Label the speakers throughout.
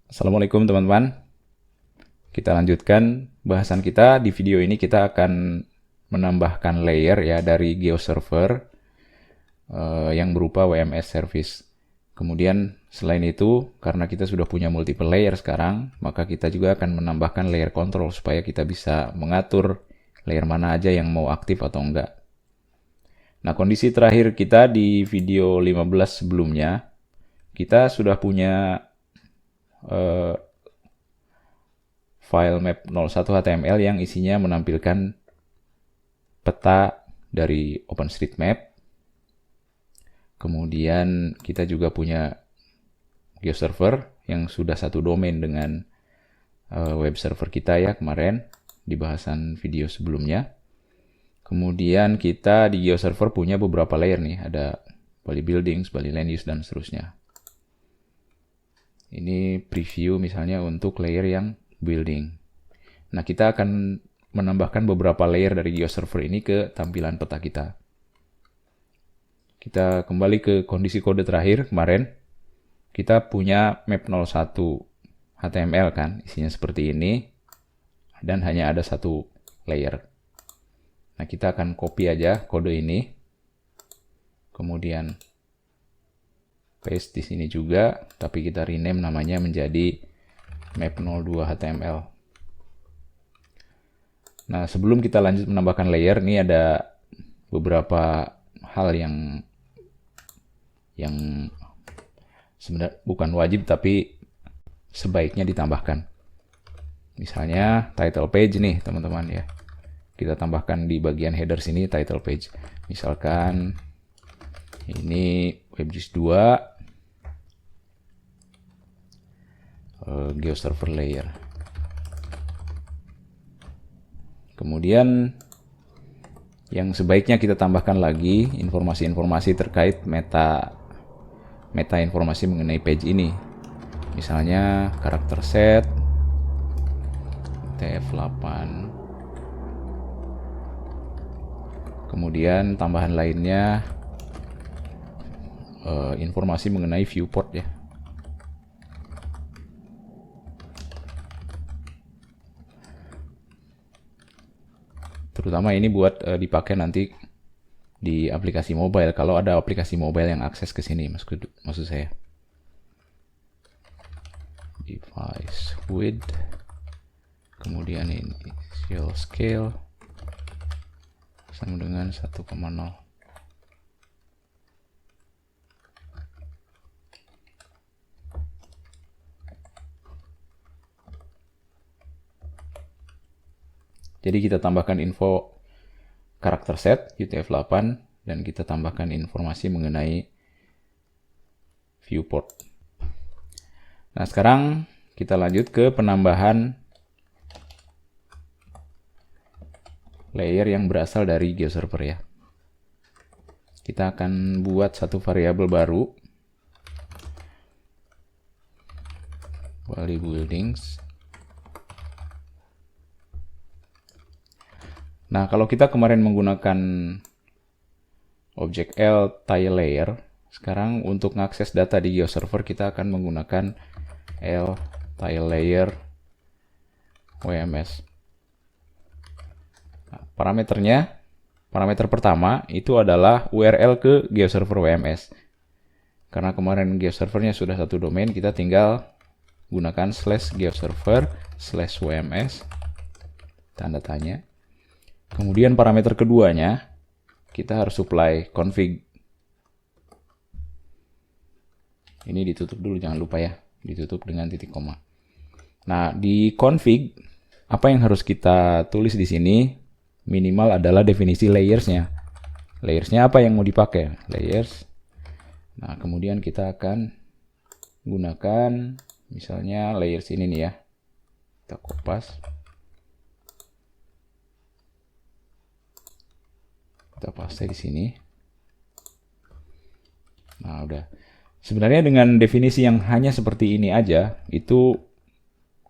Speaker 1: Assalamualaikum teman-teman. Kita lanjutkan bahasan kita. Di video ini kita akan menambahkan layer ya dari GeoServer yang berupa WMS service. Kemudian selain itu, karena kita sudah punya multiple layer sekarang, maka kita juga akan menambahkan layer control supaya kita bisa mengatur layer mana aja yang mau aktif atau enggak. Nah, kondisi terakhir kita di video 15 sebelumnya, kita sudah punya file map 01 HTML yang isinya menampilkan peta dari OpenStreetMap. Kemudian kita juga punya GeoServer yang sudah satu domain dengan web server kita ya kemarin di bahasan video sebelumnya. Kemudian kita di GeoServer punya beberapa layer nih, ada Bali Buildings, Bali Land Use, dan seterusnya. Ini preview misalnya untuk layer yang building. Nah, kita akan menambahkan beberapa layer dari GeoServer ini ke tampilan peta kita. Kita kembali ke kondisi kode terakhir kemarin. Kita punya map 01 HTML kan, isinya seperti ini. Dan hanya ada satu layer. Nah, kita akan copy aja kode ini. Kemudian paste di sini juga, tapi kita rename namanya menjadi map 02 HTML. Nah, sebelum kita lanjut menambahkan layer, ini ada beberapa hal yang sebenarnya bukan wajib tapi sebaiknya ditambahkan. Misalnya title page nih, teman-teman ya. Kita tambahkan di bagian header sini title page. Misalkan ini WebGIS 2 GeoServer layer. Kemudian yang sebaiknya kita tambahkan lagi informasi-informasi terkait meta informasi mengenai page ini. Misalnya karakter set TF8. Kemudian tambahan lainnya informasi mengenai viewport ya. Terutama ini buat dipakai nanti di aplikasi mobile, kalau ada aplikasi mobile yang akses ke sini, maksud saya. Device width, kemudian ini initial scale sama dengan 1,0. Jadi kita tambahkan info karakter set UTF-8 dan kita tambahkan informasi mengenai viewport. Nah, sekarang kita lanjut ke penambahan layer yang berasal dari GeoServer ya. Kita akan buat satu variabel baru, Bali Buildings. Nah, kalau kita kemarin menggunakan objek L tile layer, sekarang untuk mengakses data di GeoServer kita akan menggunakan L tile layer WMS. Nah, parameter pertama itu adalah URL ke GeoServer WMS. Karena kemarin GeoServernya sudah satu domain, kita tinggal gunakan /geoserver/WMS tanda tanya. Kemudian parameter keduanya, kita harus supply config. Ini ditutup dulu, jangan lupa ya. Ditutup dengan titik koma. Nah, di config, apa yang harus kita tulis di sini? Minimal adalah definisi layersnya. Layersnya apa yang mau dipakai? Layers. Nah, kemudian kita akan gunakan, misalnya layers ini nih ya. Kita kopas. Kita paste di sini. Nah, udah. Sebenarnya dengan definisi yang hanya seperti ini aja, itu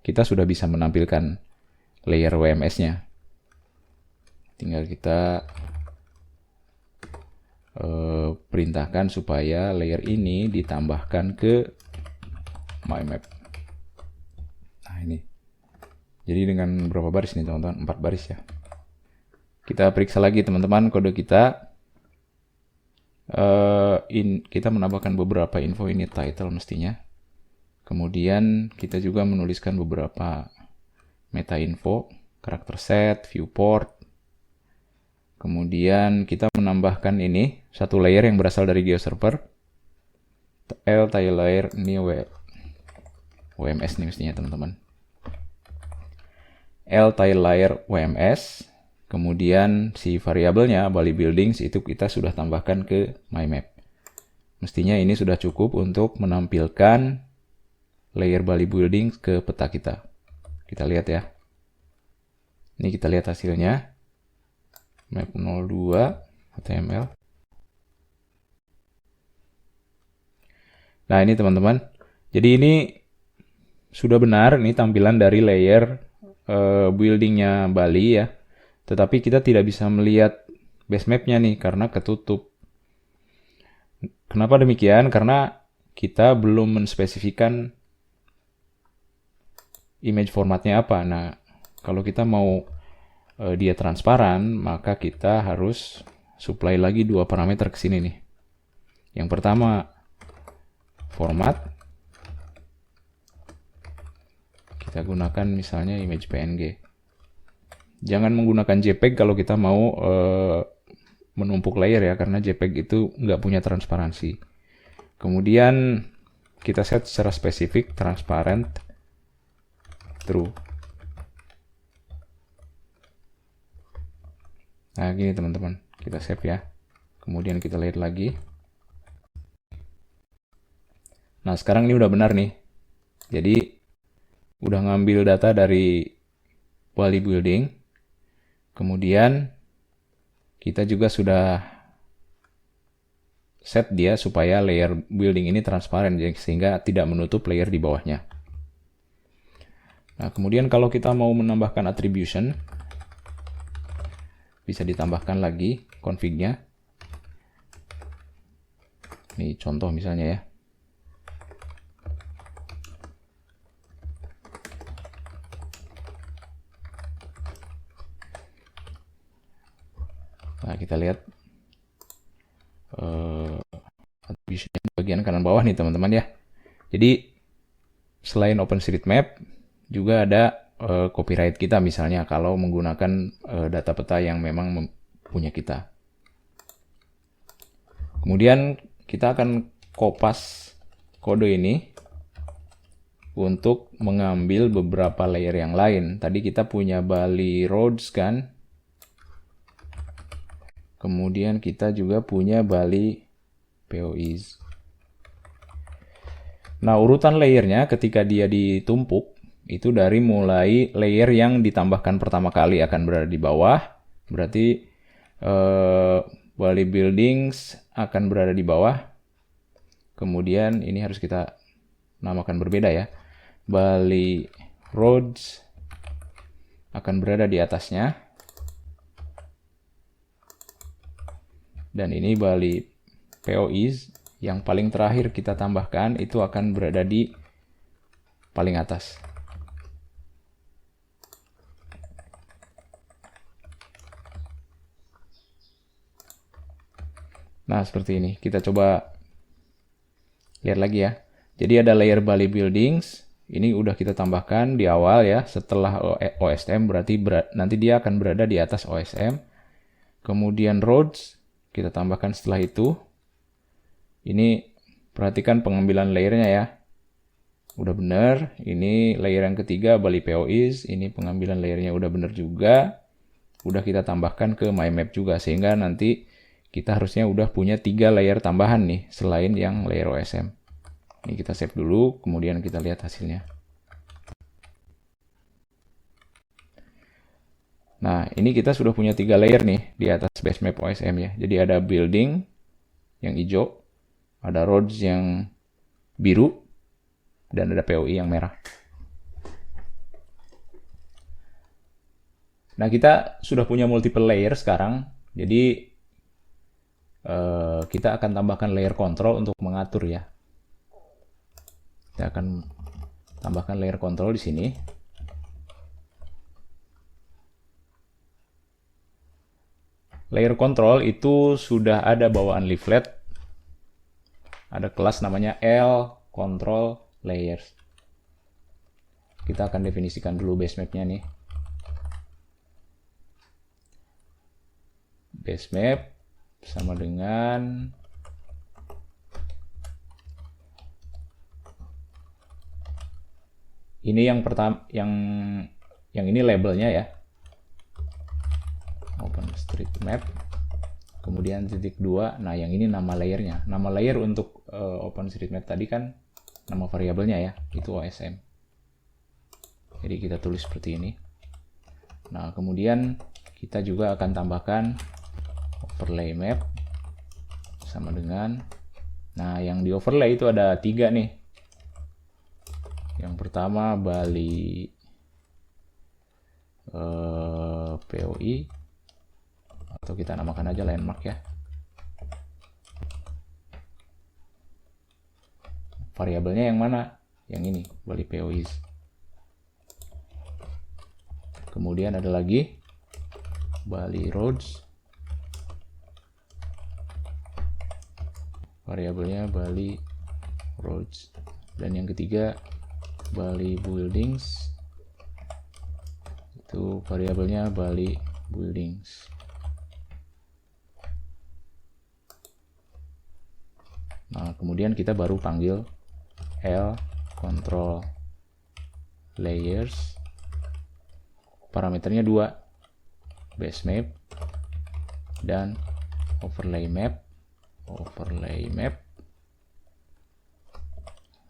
Speaker 1: kita sudah bisa menampilkan layer WMS-nya. Tinggal kita perintahkan supaya layer ini ditambahkan ke my map. Nah, ini. Jadi dengan berapa baris nih teman-teman? 4 baris ya. Kita periksa lagi teman-teman kode kita. Kita menambahkan beberapa info, ini title mestinya. Kemudian kita juga menuliskan beberapa meta info, karakter set, viewport. Kemudian kita menambahkan ini satu layer yang berasal dari GeoServer. Tile layer ini WMS nih mestinya teman-teman. Tile layer WMS. Kemudian si variabelnya Bali Buildings itu kita sudah tambahkan ke MyMap. Mestinya ini sudah cukup untuk menampilkan layer Bali Buildings ke peta kita. Kita lihat ya. Ini kita lihat hasilnya. Map 02 HTML. Nah, ini teman-teman. Jadi ini sudah benar, ini tampilan dari layer buildingnya Bali ya. Tetapi kita tidak bisa melihat base mapnya nih karena ketutup. Kenapa demikian? Karena kita belum menspesifikan image formatnya apa. Nah, kalau kita mau dia transparan, maka kita harus supply lagi dua parameter ke sini nih. Yang pertama, format. Kita gunakan misalnya image PNG. Jangan menggunakan JPEG kalau kita mau menumpuk layer ya, karena JPEG itu nggak punya transparansi. Kemudian kita set secara spesifik transparent true. Nah, gini teman-teman, kita save ya. Kemudian kita lihat lagi. Nah, sekarang ini udah benar nih. Jadi, udah ngambil data dari Bali Building. Kemudian, kita juga sudah set dia supaya layer building ini transparan, sehingga tidak menutup layer di bawahnya. Nah, kemudian kalau kita mau menambahkan attribution, bisa ditambahkan lagi config-nya. Ini contoh misalnya ya. Nah, kita lihat attribution bagian kanan bawah nih teman-teman ya. Jadi selain OpenStreetMap juga ada copyright kita misalnya kalau menggunakan data peta yang memang punya kita. Kemudian kita akan kopas kode ini untuk mengambil beberapa layer yang lain. Tadi kita punya Bali Roads kan. Kemudian kita juga punya Bali POIs. Nah, urutan layernya ketika dia ditumpuk itu dari mulai layer yang ditambahkan pertama kali akan berada di bawah. Berarti Bali Buildings akan berada di bawah. Kemudian ini harus kita namakan berbeda ya. Bali Roads akan berada di atasnya. Dan ini Bali POIs yang paling terakhir kita tambahkan itu akan berada di paling atas. Nah, seperti ini. Kita coba lihat lagi ya. Jadi ada layer Bali Buildings. Ini udah kita tambahkan di awal ya. Setelah OSM berarti nanti dia akan berada di atas OSM. Kemudian Roads kita tambahkan setelah itu. Ini perhatikan pengambilan layernya ya. Udah benar. Ini layer yang ketiga Bali POIs. Ini pengambilan layernya udah benar juga. Udah kita tambahkan ke MyMap juga. Sehingga nanti kita harusnya udah punya 3 layer tambahan nih, selain yang layer OSM. Ini kita save dulu, kemudian kita lihat hasilnya. Nah, ini kita sudah punya 3 layer nih di atas base map OSM ya. Jadi ada building yang hijau, ada roads yang biru, dan ada POI yang merah. Nah, kita sudah punya multiple layer sekarang. Jadi kita akan tambahkan layer control untuk mengatur ya. Kita akan tambahkan layer control di sini. Layer control itu sudah ada bawaan leaflet. Ada kelas namanya L control layers. Kita akan definisikan dulu base map-nya nih. Base map sama dengan ini yang pertama, yang ini labelnya ya. OpenStreetMap. Kemudian titik 2. Nah, yang ini nama layernya. Nama layer untuk OpenStreetMap tadi kan nama variabelnya ya, itu OSM. Jadi kita tulis seperti ini. Nah, kemudian kita juga akan tambahkan overlay map sama dengan, nah yang di overlay itu ada 3 nih. Yang pertama Bali POI, atau kita namakan aja landmark ya. Variabelnya yang mana? Yang ini, Bali POI. Kemudian ada lagi Bali roads, variabelnya Bali roads, dan yang ketiga Bali buildings, itu variabelnya Bali buildings. Nah, kemudian kita baru panggil L control layers, parameternya 2, base map dan overlay map.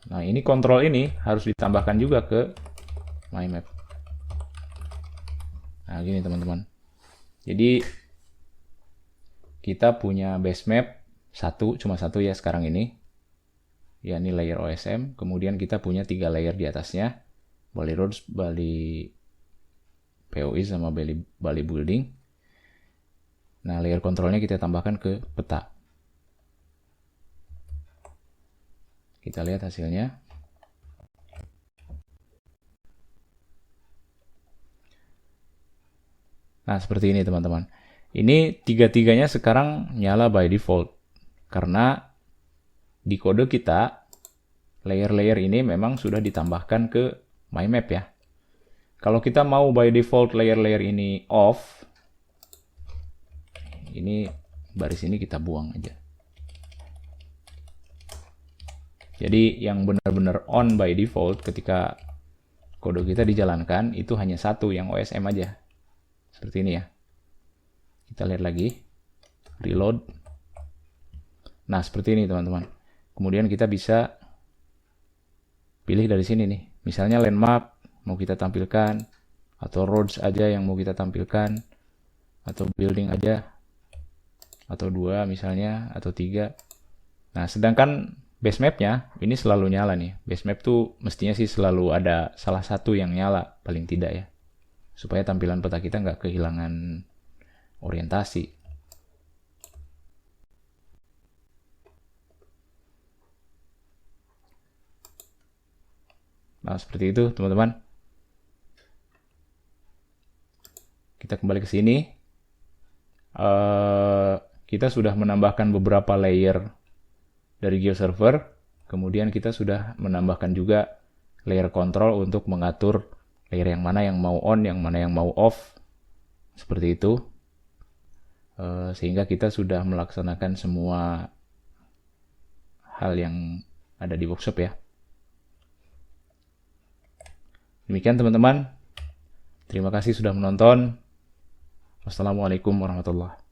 Speaker 1: Nah, ini kontrol ini harus ditambahkan juga ke my map. Nah, gini teman-teman. Jadi kita punya base map cuma satu ya sekarang ini. Ya, ini layer OSM. Kemudian kita punya 3 layer di atasnya. Bali roads, Bali POI sama Bali building. Nah, layer kontrolnya kita tambahkan ke peta. Kita lihat hasilnya. Nah, seperti ini teman-teman. Ini tiga-tiganya sekarang nyala by default. Karena di kode kita, layer-layer ini memang sudah ditambahkan ke my map ya. Kalau kita mau by default layer-layer ini off, ini baris ini kita buang aja. Jadi yang benar-benar on by default ketika kode kita dijalankan itu hanya satu, yang OSM aja. Seperti ini ya. Kita lihat lagi. Reload. Nah, seperti ini teman-teman. Kemudian kita bisa pilih dari sini nih. Misalnya landmark mau kita tampilkan, atau roads aja yang mau kita tampilkan, atau building aja, atau 2 misalnya, atau 3. Nah, sedangkan base mapnya ini selalu nyala nih. Base map tuh mestinya sih selalu ada salah satu yang nyala, paling tidak ya. Supaya tampilan peta kita nggak kehilangan orientasi. Nah, seperti itu teman-teman. Kita kembali ke sini. Kita sudah menambahkan beberapa layer dari GeoServer. Kemudian kita sudah menambahkan juga layer control untuk mengatur layer yang mana yang mau on, yang mana yang mau off. Seperti itu. Sehingga kita sudah melaksanakan semua hal yang ada di workshop ya. Demikian teman-teman. Terima kasih sudah menonton. Wassalamualaikum warahmatullahi wabarakatuh.